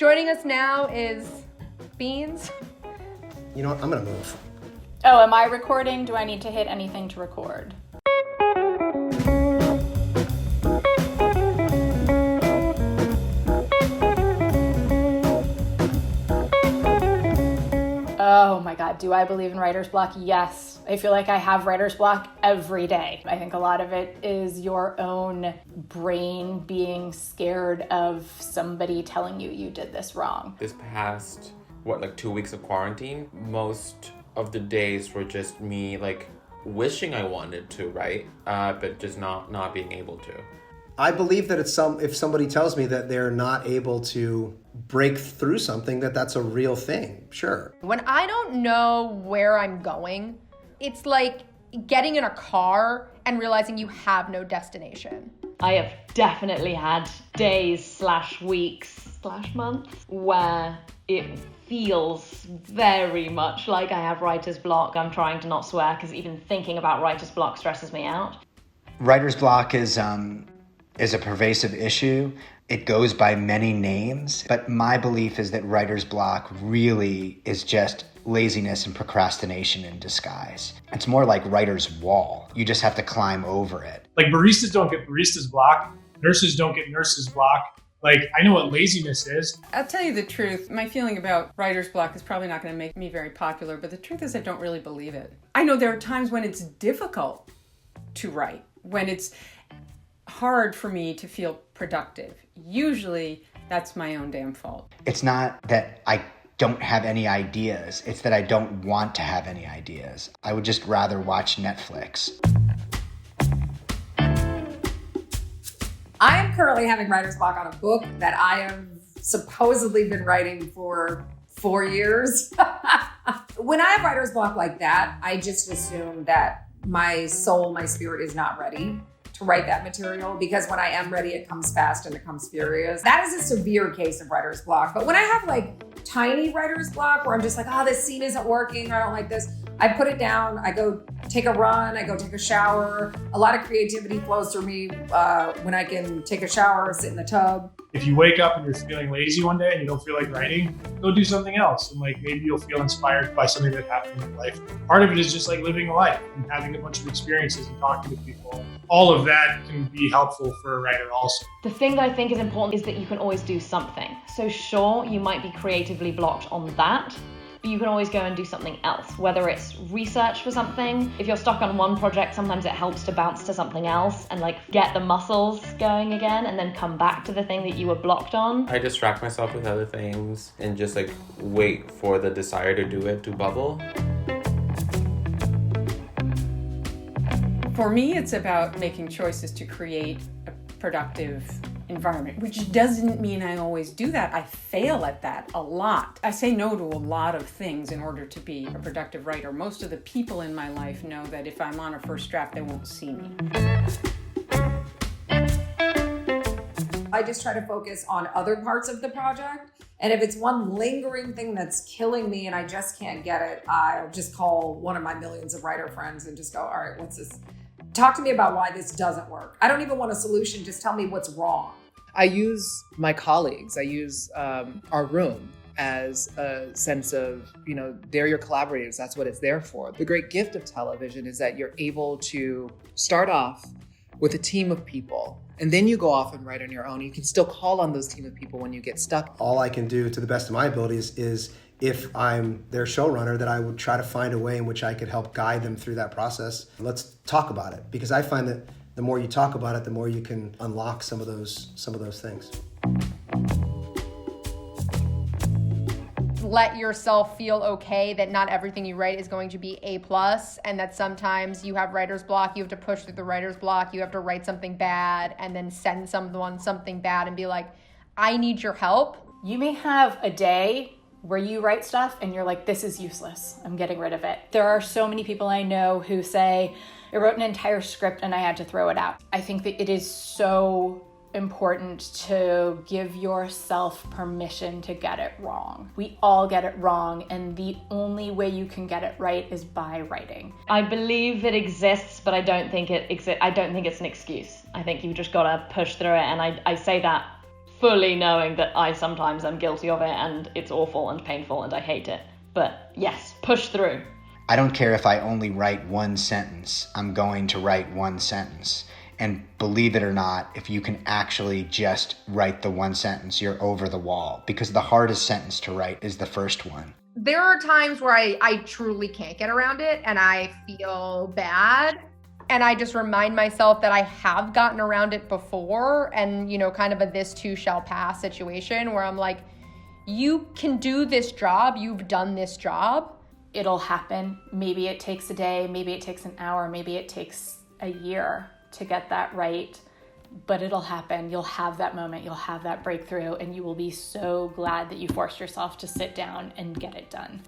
Joining us now is Beans. You know what? I'm gonna move. Oh, am I recording? Do I need to hit anything to record? Oh my God, do I believe in writer's block? Yes. I feel like I have writer's block every day. I think a lot of it is your own brain being scared of somebody telling you you did this wrong. This past, 2 weeks of quarantine, most of the days were just me wishing I wanted to write, but just not being able to. I believe that if somebody tells me that they're not able to break through something, that's a real thing, sure. When I don't know where I'm going, it's like getting in a car and realizing you have no destination. I have definitely had days/weeks/months where it feels very much like I have writer's block. I'm trying to not swear because even thinking about writer's block stresses me out. Writer's block is a pervasive issue. It goes by many names, but my belief is that writer's block really is just laziness and procrastination in disguise. It's more like writer's wall. You just have to climb over it. Like baristas don't get barista's block, nurses don't get nurse's block. I know what laziness is. I'll tell you the truth. My feeling about writer's block is probably not going to make me very popular, but the truth is I don't really believe it. I know there are times when it's difficult to write, when it's hard for me to feel productive. Usually that's my own damn fault. It's not that I don't have any ideas. It's that I don't want to have any ideas. I would just rather watch Netflix. I am currently having writer's block on a book that I have supposedly been writing for 4 years. When I have writer's block like that, I just assume that my soul, my spirit is not ready to write that material, because when I am ready, it comes fast and it comes furious. That is a severe case of writer's block. But when I have tiny writer's block where I'm just this scene isn't working, or I don't like this, I put it down, I go take a run, I go take a shower. A lot of creativity flows through me when I can take a shower, sit in the tub. If you wake up and you're feeling lazy one day and you don't feel like writing, go do something else. And maybe you'll feel inspired by something that happened in your life. Part of it is just living a life and having a bunch of experiences and talking to people. All of that can be helpful for a writer also. The thing that I think is important is that you can always do something. So sure, you might be creatively blocked on that, but you can always go and do something else, whether it's research for something. If you're stuck on one project, sometimes it helps to bounce to something else and get the muscles going again and then come back to the thing that you were blocked on. I distract myself with other things and just wait for the desire to do it to bubble. For me, it's about making choices to create a productive environment, which doesn't mean I always do that. I fail at that a lot. I say no to a lot of things in order to be a productive writer. Most of the people in my life know that if I'm on a first draft, they won't see me. I just try to focus on other parts of the project. And if it's one lingering thing that's killing me and I just can't get it, I'll just call one of my millions of writer friends and just go, all right, what's this? Talk to me about why this doesn't work. I don't even want a solution. Just tell me what's wrong. I use my colleagues. I use our room as a sense of, they're your collaborators. That's what it's there for. The great gift of television is that you're able to start off with a team of people, and then you go off and write on your own. You can still call on those team of people when you get stuck. All I can do to the best of my abilities is if I'm their showrunner, that I would try to find a way in which I could help guide them through that process. Let's talk about it, because I find that the more you talk about it, the more you can unlock some of those things. Let yourself feel okay that not everything you write is going to be A+, and that sometimes you have writer's block, you have to push through the writer's block, you have to write something bad and then send someone something bad and be like, I need your help. You may have a day where you write stuff and you're like, this is useless, I'm getting rid of it. There are so many people I know who say, I wrote an entire script and I had to throw it out. I think that it is so important to give yourself permission to get it wrong. We all get it wrong, and the only way you can get it right is by writing. I believe it exists, but I don't think it exists. I don't think it's an excuse. I think you've just got to push through it, and I say that fully knowing that I sometimes am guilty of it and it's awful and painful and I hate it. But yes, push through. I don't care if I only write one sentence, I'm going to write one sentence. And believe it or not, if you can actually just write the one sentence, you're over the wall, because the hardest sentence to write is the first one. There are times where I truly can't get around it and I feel bad. And I just remind myself that I have gotten around it before, and, you know, kind of a this too shall pass situation where I'm like, you can do this job, you've done this job. It'll happen. Maybe it takes a day, maybe it takes an hour, maybe it takes a year to get that right, but it'll happen. You'll have that moment, you'll have that breakthrough, and you will be so glad that you forced yourself to sit down and get it done.